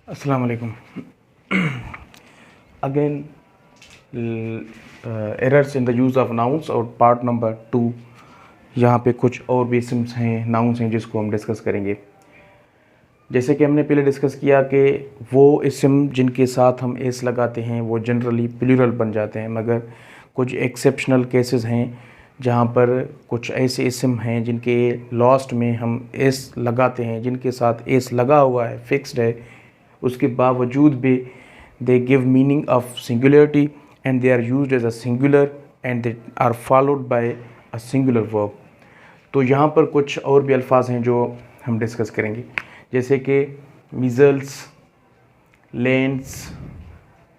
अस्सलाम वालेकुम। Again errors in the use of nouns और पार्ट नंबर 2। यहाँ पे कुछ और भी इसम्स हैं, नाउन्स हैं जिसको हम डिस्कस करेंगे। जैसे कि हमने पहले डिस्कस किया कि वो इसम जिनके साथ हम एस लगाते हैं वो जनरली प्लूरल बन जाते हैं, मगर कुछ एक्सेप्शनल केसेस हैं जहाँ पर कुछ ऐसे इसम हैं जिनके लास्ट में हम एस लगाते हैं, जिनके साथ एस लगा हुआ है, फिक्स्ड है, उसके बावजूद भी they give meaning of singularity and they are used as a singular and they are followed by a singular verb. तो यहाँ पर कुछ और भी अल्फाज हैं जो हम डिस्कस करेंगे, जैसे कि मीज़ल्स, लेंस,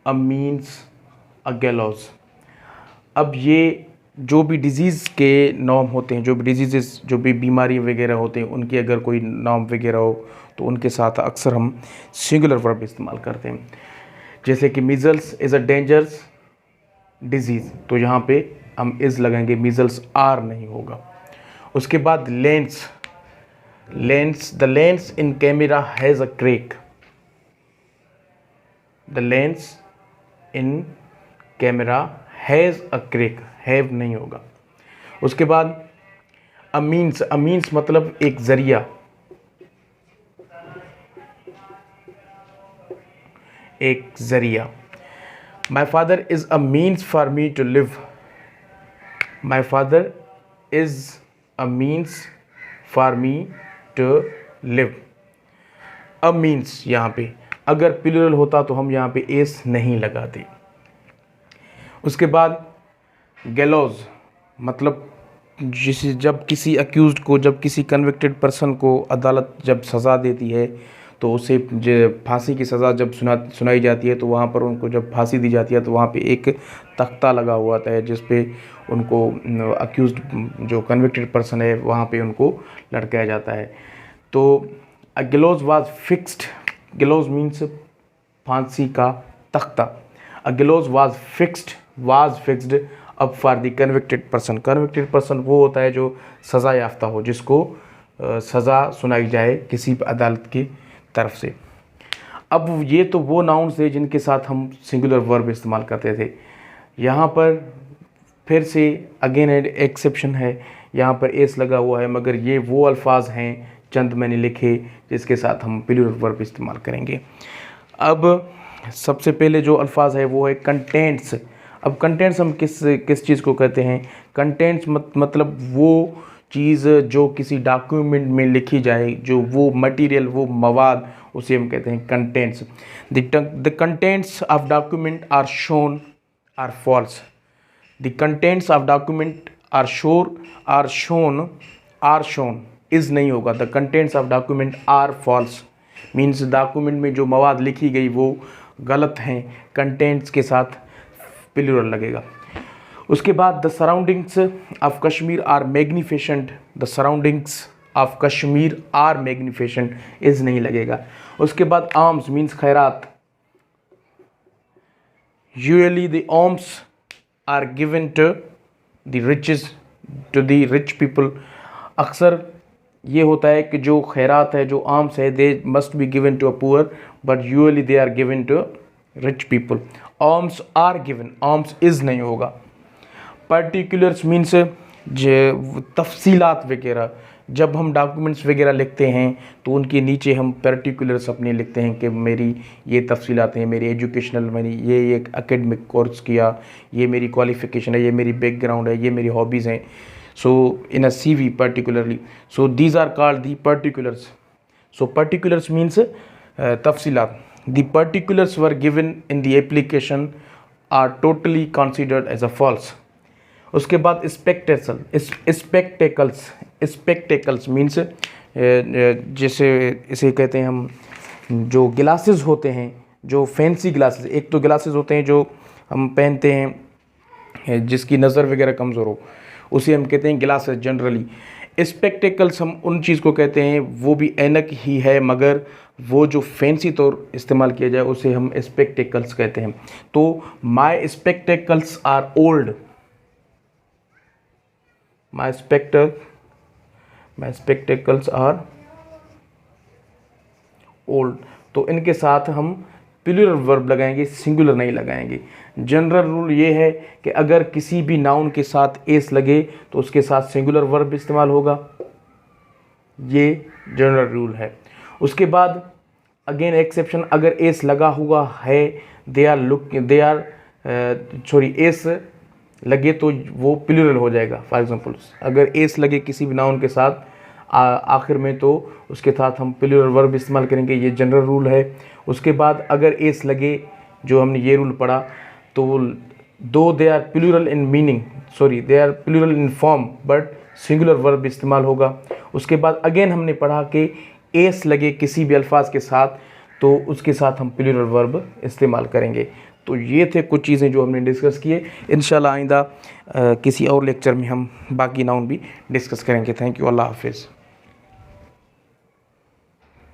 अ मीन्स, अ गैलोज। अब ये जो भी डिज़ीज़ के नाम होते हैं, जो भी डिजीज़, जो भी बीमारी वगैरह होते हैं, उनकी अगर कोई नाम वगैरह हो तो उनके साथ अक्सर हम सिंगुलर वर्ब इस्तेमाल करते हैं। जैसे कि measles is a dangerous disease, तो यहाँ पे हम इज़ लगाएंगे, मीज़ल्स आर नहीं होगा। उसके बाद lens, the lens in camera has a crack, the lens in camera has a crack, have नहीं होगा। उसके बाद अ मीन्स मतलब एक ज़रिया, एक ज़रिया। My father is a means for me to live, my father is a means for me to live. A means यहाँ पे अगर प्लूरल होता तो हम यहाँ पे एस नहीं लगाते। उसके बाद गैलोज मतलब जब किसी अक्यूज्ड को, जब किसी कन्विक्टेड पर्सन को अदालत जब सज़ा देती है तो उसे फांसी की सज़ा जब सुनाई जाती है तो वहाँ पर उनको जब फांसी दी जाती है तो वहाँ पे एक तख्ता लगा हुआ था जिस पे उनको अक्यूज्ड जो कन्विक्टेड पर्सन है वहाँ पे उनको लटकाया जाता है। तो a gallows was fixed, gallows means फांसी का तख्ता। A gallows was fixed up for the convicted person. Convicted person वो होता है जो सज़ा याफ्ता हो, जिसको सज़ा सुनाई जाए किसी अदालत की तरफ से। अब ये तो वो नाउन्स थे जिनके साथ हम सिंगुलर वर्ब इस्तेमाल करते थे। यहाँ पर फिर से अगेन एक्सेप्शन है, यहाँ पर एस लगा हुआ है, मगर ये वो अल्फाज हैं चंद मैंने लिखे जिसके साथ हम प्लूरल वर्ब इस्तेमाल करेंगे। अब सबसे पहले जो अल्फाज है वो है कंटेंट्स। अब कंटेंट्स हम किस चीज़ को कहते हैं? कंटेंट्स मतलब वो चीज़ जो किसी डॉक्यूमेंट में लिखी जाए, जो वो मटेरियल, वो मवाद, उसे हम कहते हैं contents. The contents of document are shown are false. The contents of document are shown is नहीं होगा। The contents of document are false means document में जो मवाद लिखी गई वो गलत हैं, कंटेंट्स के साथ प्लूरल लगेगा। उसके बाद the surroundings of Kashmir are magnificent, the surroundings of Kashmir are magnificent is नहीं लगेगा। उसके बाद आर्म्स मीन्स खैरात, usually the alms are given to the rich people. अक्सर ये होता है कि जो खैरात है, जो आर्म्स है, they must be given to a poor but usually they are given to rich people. Alms are given, alms is नहीं होगा। पर्टिकुलर्स मीन्स जो तफसीलात वगैरह, जब हम डॉक्यूमेंट्स वगैरह लिखते हैं तो उनके नीचे हम पर्टिकुलर्स अपने लिखते हैं कि मेरी ये तफसीलात हैं, मेरी एजुकेशनल, मैंने ये एकेडमिक कोर्स किया, ये मेरी क्वालिफ़िकेशन है, ये मेरी बैकग्राउंड है, ये मेरी हॉबीज़ हैं। So in a CV particularly, so these are called the particulars. So particulars means tafsilat. The particulars were given in the application are totally considered as a false. उसके बाद spectacles means जैसे इसे कहते हैं हम, जो glasses होते हैं, जो फैंसी ग्लासेस, एक तो ग्लासेस होते हैं जो हम पहनते हैं जिसकी नज़र वगैरह कमज़ोर हो, उसे हम कहते हैं ग्लासेस जनरली। स्पेक्टेकल्स हम उन चीज़ को कहते हैं, वो भी ऐनक ही है मगर वो जो फैंसी तौर इस्तेमाल किया जाए उसे हम स्पेक्टेकल्स कहते हैं। तो my spectacles are old, my spectacles are old. तो इनके साथ हम प्लूरल वर्ब लगाएंगे, सिंगुलर नहीं लगाएंगे। जनरल रूल ये है कि अगर किसी भी नाउन के साथ एस लगे तो उसके साथ सिंगुलर वर्ब इस्तेमाल होगा, ये जनरल रूल है। उसके बाद अगेन एक्सेप्शन, अगर एस लगा हुआ है, एस लगे तो वो प्लूरल हो जाएगा। फॉर एग्जांपल अगर एस लगे किसी भी नाउन के साथ आखिर में तो उसके साथ हम प्लूरल वर्ब इस्तेमाल करेंगे, ये जनरल रूल है। उसके बाद अगर एस लगे, जो हमने ये रूल पढ़ा, तो दो they are plural in meaning, they are plural in form but singular verb इस्तेमाल होगा। उसके बाद अगेन हमने पढ़ा कि एस लगे किसी भी अल्फाज के साथ तो उसके साथ हम प्लूरल वर्ब इस्तेमाल करेंगे। तो ये थे कुछ चीज़ें जो हमने डिस्कस किए। इंशाल्लाह आइंदा किसी और लेक्चर में हम बाकी नाउन भी डिस्कस करेंगे। थैंक यू, अल्लाह हाफिज़।